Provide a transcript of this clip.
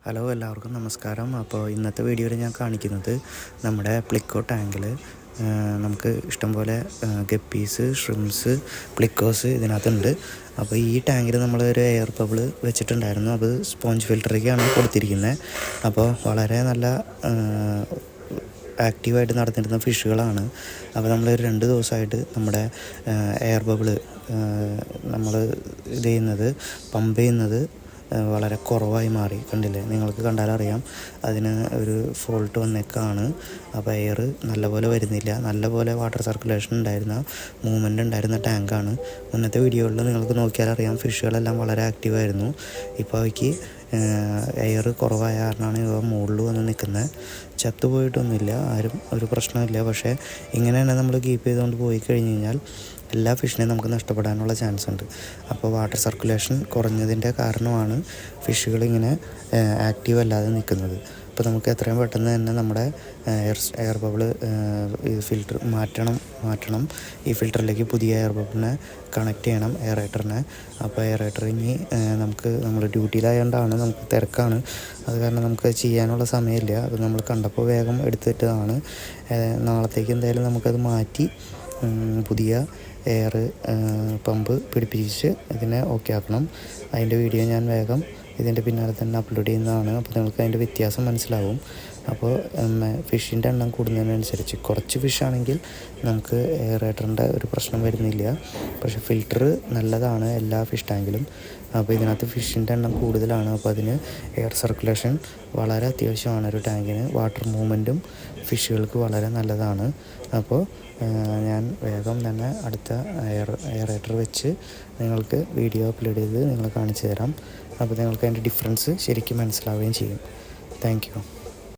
Hello, എല്ലാവർക്കും നമസ്കാരം. അപ്പോൾ ഇന്നത്തെ വീഡിയോയിൽ ഞാൻ കാണിക്കുന്നത് നമ്മുടെ പ്ലിക്കോ ടാങ്കിൽ നമുക്ക് ഇഷ്ടംപോലെ ഗപ്പീസ്, ഷ്രിംസ്, പ്ലിക്കോസ് ഇതിനകത്തുണ്ട്. അപ്പോൾ ഈ ടാങ്കിൽ നമ്മളൊരു എയർ ബബിൾ വെച്ചിട്ടുണ്ടായിരുന്നു. അത് സ്പോഞ്ച് ഫിൽറ്ററിലേക്കാണ് കൊടുത്തിരിക്കുന്നത്. അപ്പോൾ വളരെ നല്ല ആക്റ്റീവായിട്ട് നടന്നിരുന്ന ഫിഷുകളാണ്. അപ്പോൾ നമ്മളൊരു 2 ദിവസമായിട്ട് നമ്മുടെ എയർ ബബിൾ നമ്മൾ പമ്പ് ചെയ്യുന്നത് വളരെ കുറവായി മാറി. കണ്ടില്ലേ, നിങ്ങൾക്ക് കണ്ടാലറിയാം. അതിന് ഒരു ഫോൾട്ട് വന്നേക്കാണ്. അപ്പോൾ എയർ നല്ലപോലെ വരുന്നില്ല. നല്ലപോലെ വാട്ടർ സർക്കുലേഷൻ ഉണ്ടായിരുന്ന, മൂവ്മെൻ്റ് ഉണ്ടായിരുന്ന ടാങ്കാണ്. മുന്നത്തെ വീഡിയോകളിൽ നിങ്ങൾക്ക് നോക്കിയാലറിയാം, ഫിഷുകളെല്ലാം വളരെ ആക്റ്റീവായിരുന്നു. ഇപ്പോൾ അവയ്ക്ക് എയർ കുറവായ കാരണമാണ് ഇവ മുകളിൽ വന്ന് നിൽക്കുന്നത്. ചത്തുപോയിട്ടൊന്നുമില്ല, ആരും ഒരു പ്രശ്നമില്ല. പക്ഷേ ഇങ്ങനെ തന്നെ നമ്മൾ കീപ്പ് ചെയ്തുകൊണ്ട് പോയി കഴിഞ്ഞ് കഴിഞ്ഞാൽ എല്ലാ ഫിഷിനെയും നമുക്ക് നഷ്ടപ്പെടാനുള്ള ചാൻസ് ഉണ്ട്. അപ്പോൾ വാട്ടർ സർക്കുലേഷൻ കുറഞ്ഞതിൻ്റെ കാരണമാണ് ഫിഷുകളിങ്ങനെ ആക്റ്റീവ് അല്ലാതെ നിൽക്കുന്നത്. അപ്പോൾ നമുക്ക് എത്രയും പെട്ടെന്ന് തന്നെ നമ്മുടെ എയർ ബബിൾ ഫിൽറ്റർ മാറ്റണം. ഈ ഫിൽറ്ററിലേക്ക് പുതിയ എയർ ബബിളിനെ കണക്ട് ചെയ്യണം, എയറേറ്ററിനെ. അപ്പോൾ എയറേറ്റർ ഇനി നമ്മൾ ഡ്യൂട്ടിയിലായതുകൊണ്ടാണ്, നമുക്ക് തിരക്കാണ്. അത് കാരണം നമുക്ക് ചെയ്യാനുള്ള സമയമില്ല. അത് നമ്മൾ കണ്ടപ്പോൾ വേഗം എടുത്തിട്ടതാണ്. നാളത്തേക്ക് എന്തായാലും നമുക്കത് മാറ്റി പുതിയ എയർ പമ്പ് പിടിപ്പിച്ച് ഇതിനെ ഓക്കെ ആക്കണം. അതിൻ്റെ വീഡിയോ ഞാൻ വേഗം ഇതിൻ്റെ പിന്നാലെ തന്നെ അപ്ലോഡ് ചെയ്യുന്നതാണ്. അപ്പോൾ നിങ്ങൾക്ക് അതിൻ്റെ വ്യത്യാസം മനസ്സിലാവും. അപ്പോൾ ഫിഷിൻ്റെ എണ്ണം കൂടുന്നതിനനുസരിച്ച്, കുറച്ച് ഫിഷാണെങ്കിൽ നമുക്ക് എയറേറ്ററിൻ്റെ ഒരു പ്രശ്നം വരുന്നില്ല. പക്ഷേ ഫിൽറ്റർ നല്ലതാണ് എല്ലാ ഫിഷ് ടാങ്കിലും. അപ്പോൾ ഇതിനകത്ത് ഫിഷിൻ്റെ എണ്ണം കൂടുതലാണ്. അപ്പോൾ അതിന് എയർ സർക്കുലേഷൻ വളരെ അത്യാവശ്യമാണ് ഒരു ടാങ്കിന്. വാട്ടർ മൂവ്മെൻറ്റും ഫിഷുകൾക്ക് വളരെ നല്ലതാണ്. അപ്പോൾ ഞാൻ വേഗം തന്നെ അടുത്ത എയറേറ്റർ വെച്ച് നിങ്ങൾക്ക് വീഡിയോ അപ്ലോഡ് ചെയ്ത് നിങ്ങൾ കാണിച്ചു തരാം. അപ്പോൾ നിങ്ങൾക്ക് അതിൻ്റെ ഡിഫറൻസ് ശരിക്കും മനസ്സിലാവുകയും ചെയ്യും. Thank you.